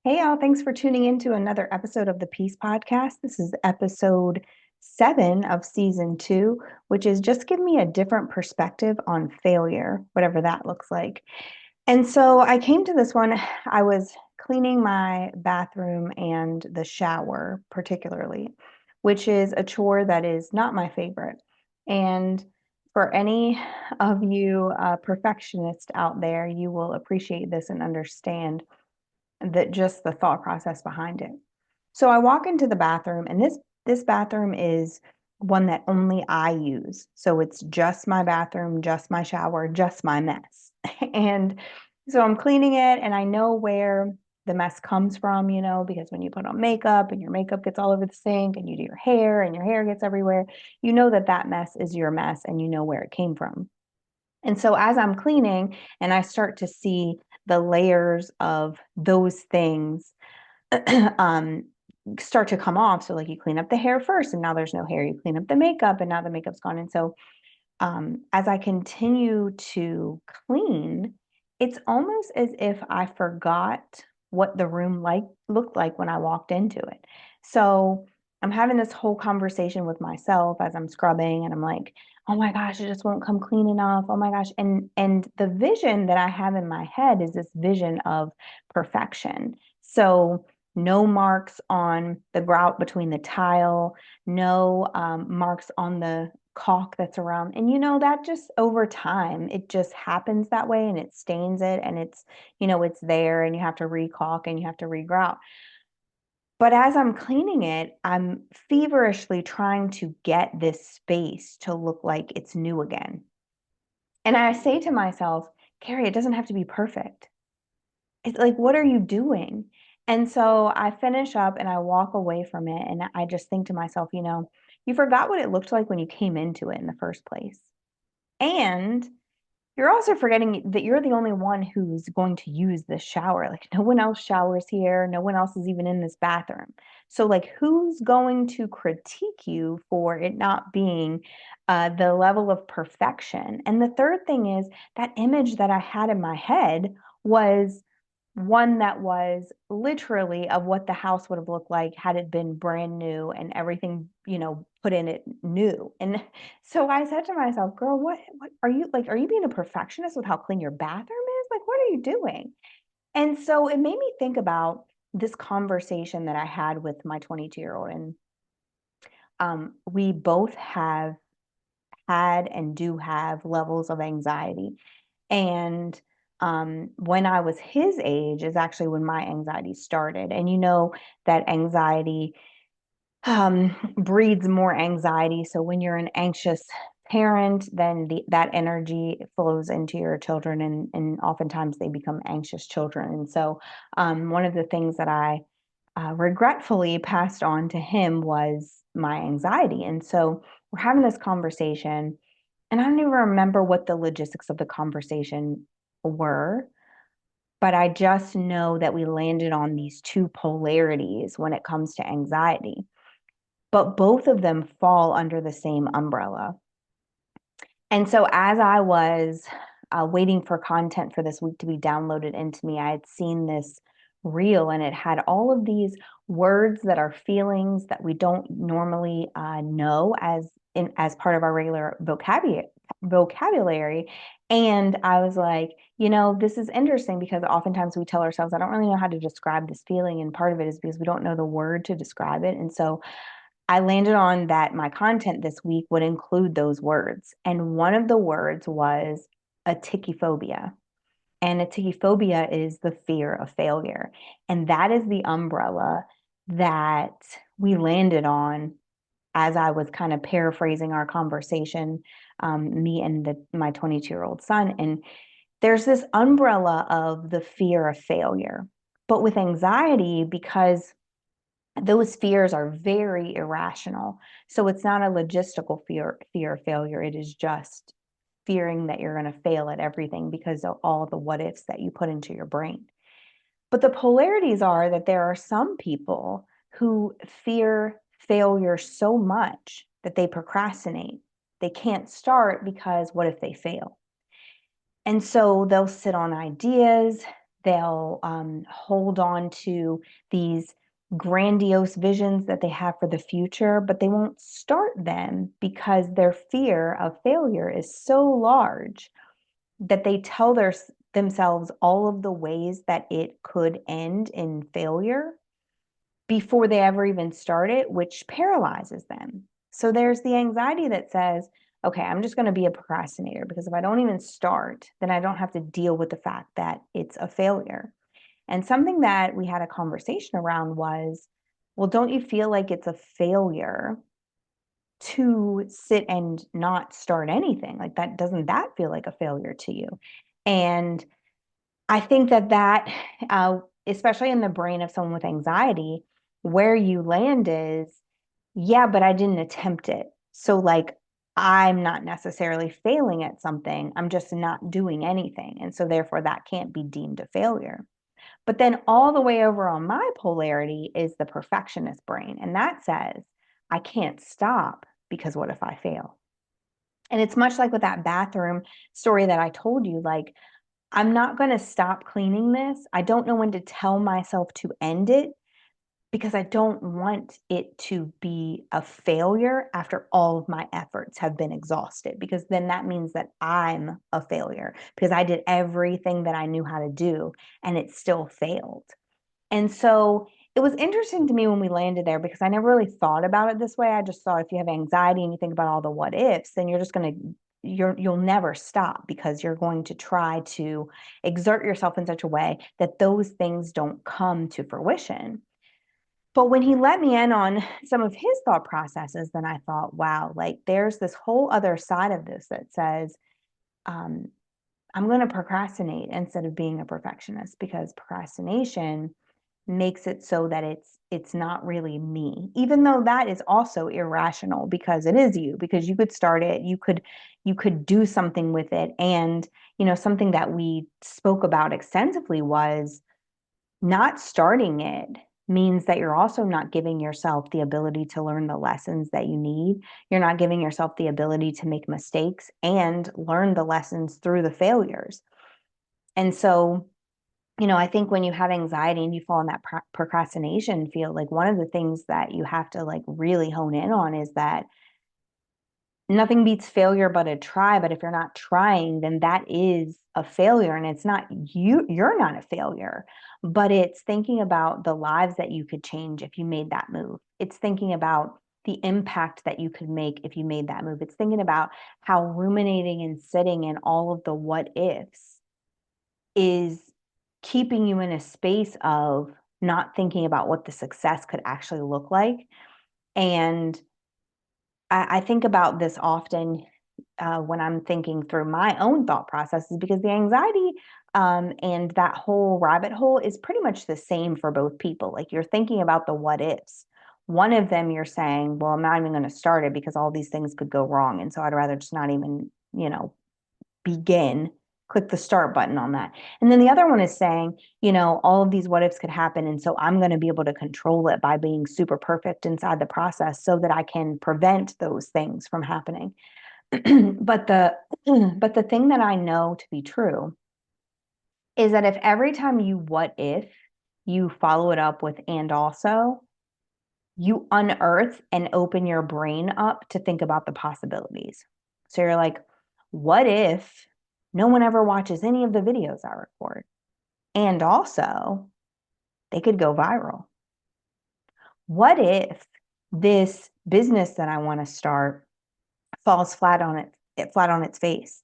Hey, y'all. Thanks for tuning in to another episode of the Peace Podcast. This is episode 7 of season 2, which is just give me a different perspective on failure, whatever that looks like. And so I came to this one. I was cleaning my bathroom and the shower, particularly, which is a chore that is not my favorite. And for any of you perfectionists out there, you will appreciate this and understand that just the thought process behind it. So I walk into the bathroom, and this bathroom is one that only I use. So it's just my bathroom, just my shower, just my mess. And so I'm cleaning it, and I know where the mess comes from, because when you put on makeup and your makeup gets all over the sink and you do your hair and your hair gets everywhere, you know that that mess is your mess and you know where it came from. And so as I'm cleaning and I start to see the layers of those things um, start to come off. So like you clean up the hair first and now there's no hair. You clean up the makeup and now the makeup's gone. And so as I continue to clean, it's almost as if I forgot what the room looked like when I walked into it. So I'm having this whole conversation with myself as I'm scrubbing, and I'm like, oh my gosh, it just won't come clean enough. Oh my gosh. And the vision that I have in my head is this vision of perfection. So no marks on the grout between the tile, no marks on the caulk that's around. And that just over time, it just happens that way and it stains it and it's there and you have to re-caulk and you have to re-grout. But as I'm cleaning it, I'm feverishly trying to get this space to look like it's new again. And I say to myself, Carrie, it doesn't have to be perfect. It's like, what are you doing? And so I finish up and I walk away from it. And I just think to myself, you forgot what it looked like when you came into it in the first place. And you're also forgetting that you're the only one who's going to use this shower. Like, no one else showers here. No one else is even in this bathroom. So, like, who's going to critique you for it not being the level of perfection? And the third thing is that image that I had in my head was one that was literally of what the house would have looked like had it been brand new and everything, put in it new. And so I said to myself, girl, what are you like? Are you being a perfectionist with how clean your bathroom is? Like, what are you doing? And so it made me think about this conversation that I had with my 22-year-old. And we both have had and do have levels of anxiety. And when I was his age is actually when my anxiety started. And that anxiety breeds more anxiety. So when you're an anxious parent, then that energy flows into your children, and oftentimes they become anxious children. And so one of the things that I regretfully passed on to him was my anxiety. And so we're having this conversation, and I don't even remember what the logistics of the conversation were, but I just know that we landed on these two polarities when it comes to anxiety. But both of them fall under the same umbrella. And so as I was waiting for content for this week to be downloaded into me, I had seen this reel, and it had all of these words that are feelings that we don't normally know as part of our regular vocabulary. And I was like, this is interesting because oftentimes we tell ourselves, I don't really know how to describe this feeling. And part of it is because we don't know the word to describe it. And so I landed on that my content this week would include those words. And one of the words was a tachyphobia. And a tachyphobia is the fear of failure. And that is the umbrella that we landed on as I was kind of paraphrasing our conversation, me and my 22-year-old son. And there's this umbrella of the fear of failure. But with anxiety, because those fears are very irrational. So it's not a logistical fear of failure. It is just fearing that you're going to fail at everything because of all the what ifs that you put into your brain. But the polarities are that there are some people who fear failure so much that they procrastinate. They can't start because what if they fail? And so they'll sit on ideas, They'll hold on to these grandiose visions that they have for the future, but they won't start them because their fear of failure is so large that they tell themselves all of the ways that it could end in failure before they ever even start it, which paralyzes them. So there's the anxiety that says, okay, I'm just going to be a procrastinator because if I don't even start, then I don't have to deal with the fact that it's a failure. And something that we had a conversation around was, well, don't you feel like it's a failure to sit and not start anything? Like that, doesn't that feel like a failure to you? And I think that especially in the brain of someone with anxiety, where you land is, yeah, but I didn't attempt it. So like I'm not necessarily failing at something. I'm just not doing anything. And so therefore that can't be deemed a failure. But then all the way over on my polarity is the perfectionist brain. And that says, I can't stop because what if I fail? And it's much like with that bathroom story that I told you, like, I'm not going to stop cleaning this. I don't know when to tell myself to end it because I don't want it to be a failure after all of my efforts have been exhausted, because then that means that I'm a failure because I did everything that I knew how to do and it still failed. And so it was interesting to me when we landed there because I never really thought about it this way. I just thought if you have anxiety and you think about all the what ifs, then you're just going to you'll never stop because you're going to try to exert yourself in such a way that those things don't come to fruition. But when he let me in on some of his thought processes, then I thought, wow, like there's this whole other side of this that says, um, I'm going to procrastinate instead of being a perfectionist, because procrastination makes it so that it's not really me, even though that is also irrational because it is you, because you could start it, you could do something with it. And something that we spoke about extensively was not starting it means that you're also not giving yourself the ability to learn the lessons that you need. You're not giving yourself the ability to make mistakes and learn the lessons through the failures. And so I think when you have anxiety and you fall in that procrastination field, like one of the things that you have to like really hone in on is that nothing beats failure but a try. But if you're not trying, then that is a failure. And it's not you're not a failure, but it's thinking about the lives that you could change if you made that move. It's thinking about the impact that you could make if you made that move. It's thinking about how ruminating and sitting in all of the what ifs is keeping you in a space of not thinking about what the success could actually look like. And I think about this often when I'm thinking through my own thought processes, because the anxiety and that whole rabbit hole is pretty much the same for both people. Like you're thinking about the what ifs. One of them, you're saying, well, I'm not even going to start it because all these things could go wrong. And so I'd rather just not even, begin, click the start button on that. And then the other one is saying, all of these what ifs could happen. And so I'm going to be able to control it by being super perfect inside the process so that I can prevent those things from happening. but the but the thing that I know to be true is that if every time you what if, you follow it up with and also, you unearth and open your brain up to think about the possibilities. So you're like, what if no one ever watches any of the videos I record? And also, they could go viral. What if this business that I want to start falls flat on its face?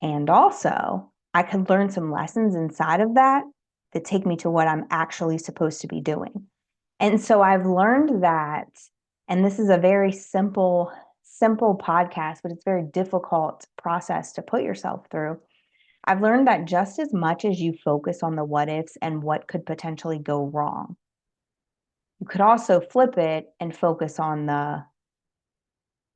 And also, I could learn some lessons inside of that that take me to what I'm actually supposed to be doing. And so I've learned that, and this is a very simple podcast, but it's a very difficult process to put yourself through. I've learned that just as much as you focus on the what ifs and what could potentially go wrong, you could also flip it and focus on the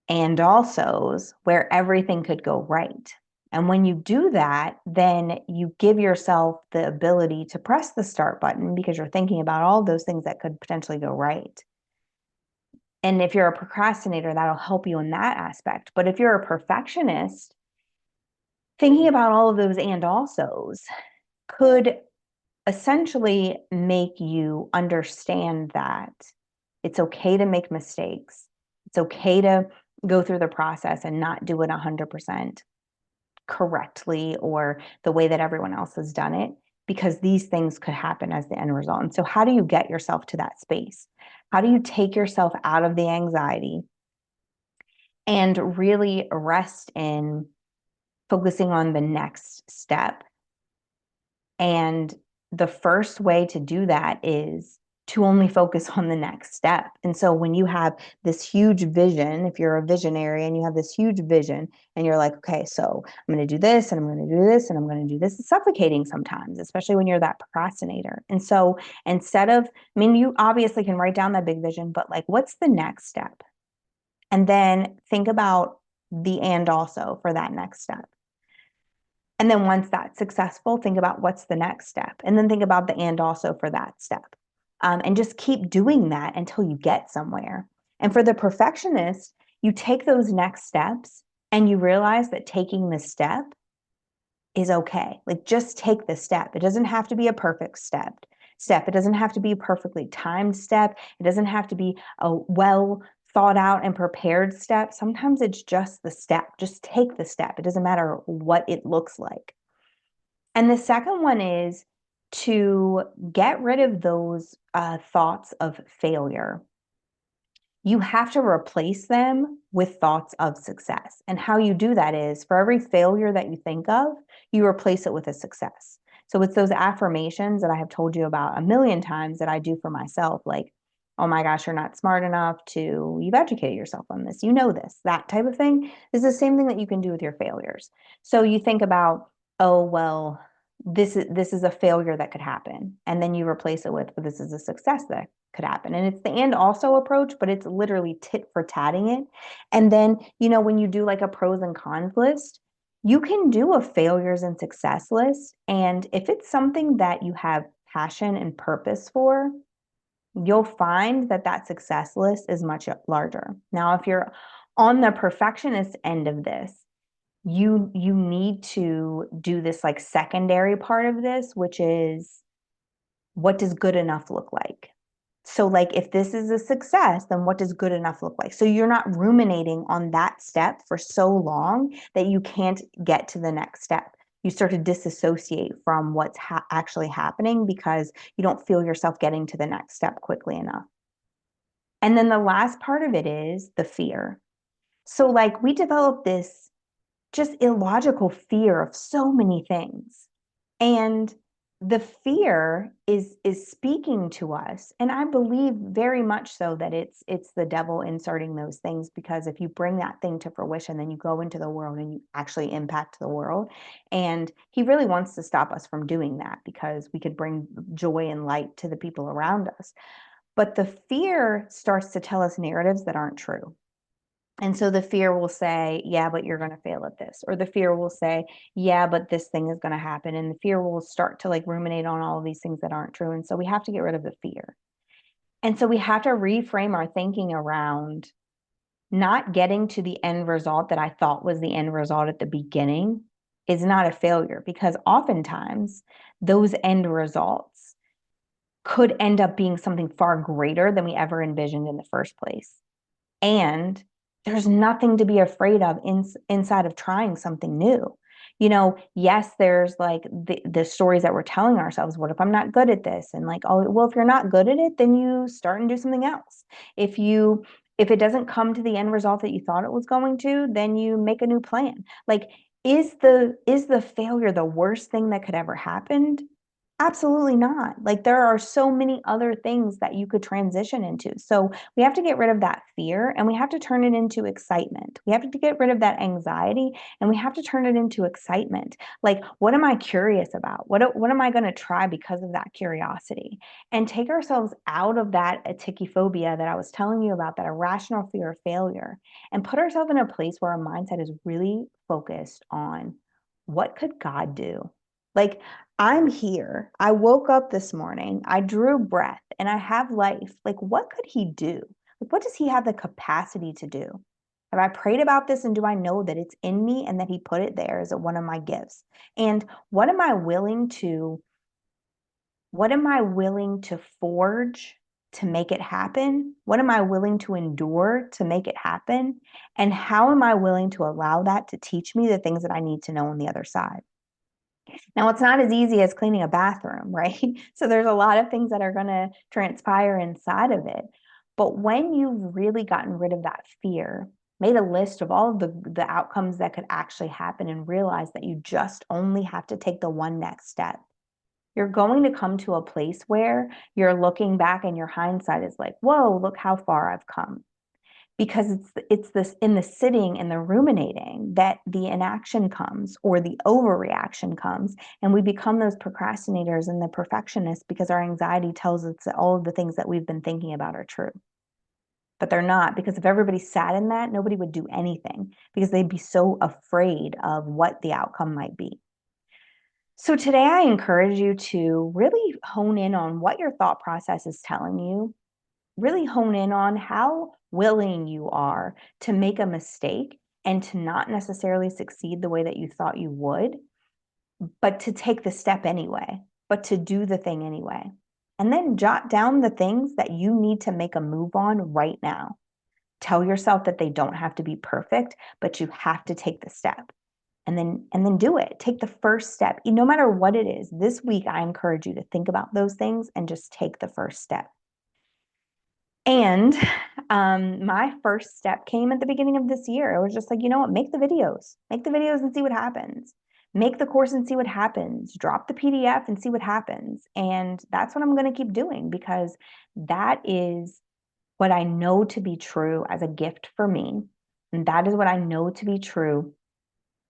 and alsos where everything could go right. And when you do that, then you give yourself the ability to press the start button because you're thinking about all those things that could potentially go right. And if you're a procrastinator, that'll help you in that aspect. But if you're a perfectionist, thinking about all of those and alsos could essentially make you understand that it's okay to make mistakes. It's okay to go through the process and not do it 100% correctly or the way that everyone else has done it, because these things could happen as the end result. And so, how do you get yourself to that space? How do you take yourself out of the anxiety and really rest in focusing on the next step? And the first way to do that is to only focus on the next step. And so when you have this huge vision, if you're a visionary and you have this huge vision and you're like, okay, so I'm going to do this and I'm going to do this and I'm going to do this, it's suffocating sometimes, especially when you're that procrastinator. And so instead of, I mean, you obviously can write down that big vision, but like, what's the next step? And then think about the and also for that next step. And then once that's successful, think about what's the next step. And then think about the and also for that step. And just keep doing that until you get somewhere. And for the perfectionist, you take those next steps and you realize that taking the step is okay. Like just take the step. It doesn't have to be a perfect step. It doesn't have to be a perfectly timed step. It doesn't have to be a well thought out and prepared step. Sometimes it's just the step. Just take the step. It doesn't matter what it looks like. And the second one is to get rid of those thoughts of failure. You have to replace them with thoughts of success. And how you do that is for every failure that you think of, you replace it with a success. So it's those affirmations that I have told you about a million times that I do for myself, like, oh my gosh, you're not smart enough to, you've educated yourself on this, you know this, that type of thing is the same thing that you can do with your failures. So you think about, oh, well, this is a failure that could happen. And then you replace it with, but this is a success that could happen. And it's the and also approach, but it's literally tit for tatting it. And then, when you do like a pros and cons list, you can do a failures and success list. And if it's something that you have passion and purpose for, you'll find that that success list is much larger. Now, if you're on the perfectionist end of this, you need to do this like secondary part of this, which is, what does good enough look like? So like if this is a success, then what does good enough look like? So you're not ruminating on that step for so long that you can't get to the next step. You start to disassociate from what's actually happening because you don't feel yourself getting to the next step quickly enough. And then the last part of it is the fear. So like we develop this just illogical fear of so many things. And the fear is speaking to us, and I believe very much so that it's the devil inserting those things, because if you bring that thing to fruition, then you go into the world and you actually impact the world. And he really wants to stop us from doing that because we could bring joy and light to the people around us. But the fear starts to tell us narratives that aren't true. And so the fear will say, yeah, but you're going to fail at this. Or the fear will say, yeah, but this thing is going to happen. And the fear will start to like ruminate on all of these things that aren't true. And so we have to get rid of the fear. And so we have to reframe our thinking around not getting to the end result that I thought was the end result at the beginning is not a failure, because oftentimes those end results could end up being something far greater than we ever envisioned in the first place. And there's nothing to be afraid of inside of trying something new. Yes, there's like the stories that we're telling ourselves. What if I'm not good at this? And like, oh, well, if you're not good at it, then you start and do something else. If it doesn't come to the end result that you thought it was going to, then you make a new plan. Like, is the failure the worst thing that could ever happen? Absolutely not. Like there are so many other things that you could transition into. So we have to get rid of that fear and we have to turn it into excitement. We have to get rid of that anxiety and we have to turn it into excitement. Like, what am I curious about? What am I going to try because of that curiosity? And take ourselves out of that atikiphobia that I was telling you about, that irrational fear of failure, and put ourselves in a place where our mindset is really focused on, what could God do? Like, I'm here. I woke up this morning. I drew breath and I have life. Like, what could he do? Like, what does he have the capacity to do? Have I prayed about this, and do I know that it's in me and that he put it there as one of my gifts? And what am I willing to What am I willing to forge to make it happen? What am I willing to endure to make it happen? And how am I willing to allow that to teach me the things that I need to know on the other side? Now, it's not as easy as cleaning a bathroom, right? So there's a lot of things that are going to transpire inside of it. But when you've really gotten rid of that fear, made a list of all of the outcomes that could actually happen, and realize that you just only have to take the one next step, you're going to come to a place where you're looking back and your hindsight is like, whoa, look how far I've come. Because it's this in the sitting and the ruminating that the inaction comes, or the overreaction comes, and we become those procrastinators and the perfectionists because our anxiety tells us that all of the things that we've been thinking about are true. But they're not, because if everybody sat in that, nobody would do anything because they'd be so afraid of what the outcome might be. So today I encourage you to really hone in on what your thought process is telling you, really hone in on how willing you are to make a mistake and to not necessarily succeed the way that you thought you would, but to take the step anyway, but to do the thing anyway. And then jot down the things that you need to make a move on right now. Tell yourself that they don't have to be perfect, but you have to take the step. And then do it. Take the first step. No matter what it is, this week I encourage you to think about those things and just take the first step. And my first step came at the beginning of this year. It was just like, you know what, make the videos and see what happens. Make the course and see what happens. Drop the PDF and see what happens. And that's what I'm going to keep doing, because that is what I know to be true as a gift for me. And that is what I know to be true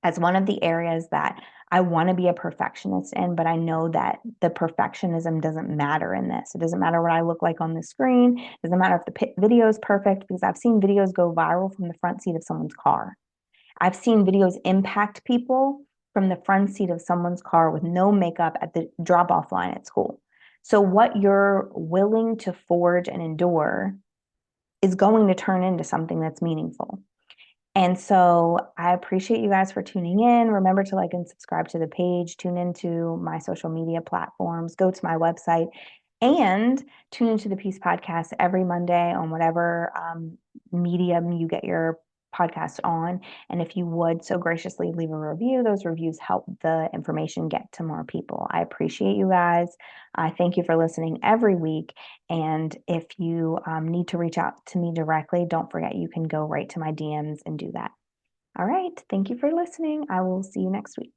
as one of the areas that I want to be a perfectionist in, but I know that the perfectionism doesn't matter in this. It doesn't matter what I look like on the screen. It doesn't matter if the video is perfect, because I've seen videos go viral from the front seat of someone's car. I've seen videos impact people from the front seat of someone's car with no makeup at the drop-off line at school. So what you're willing to forge and endure is going to turn into something that's meaningful. And so I appreciate you guys for tuning in. Remember to like and subscribe to the page, tune into my social media platforms, go to my website, and tune into the Peace Podcast every Monday on whatever medium you get your podcast on. And if you would so graciously leave a review, those reviews help the information get to more people. I appreciate you guys. I thank you for listening every week. And if you need to reach out to me directly, don't forget you can go right to my DMs and do that. All right. Thank you for listening. I will see you next week.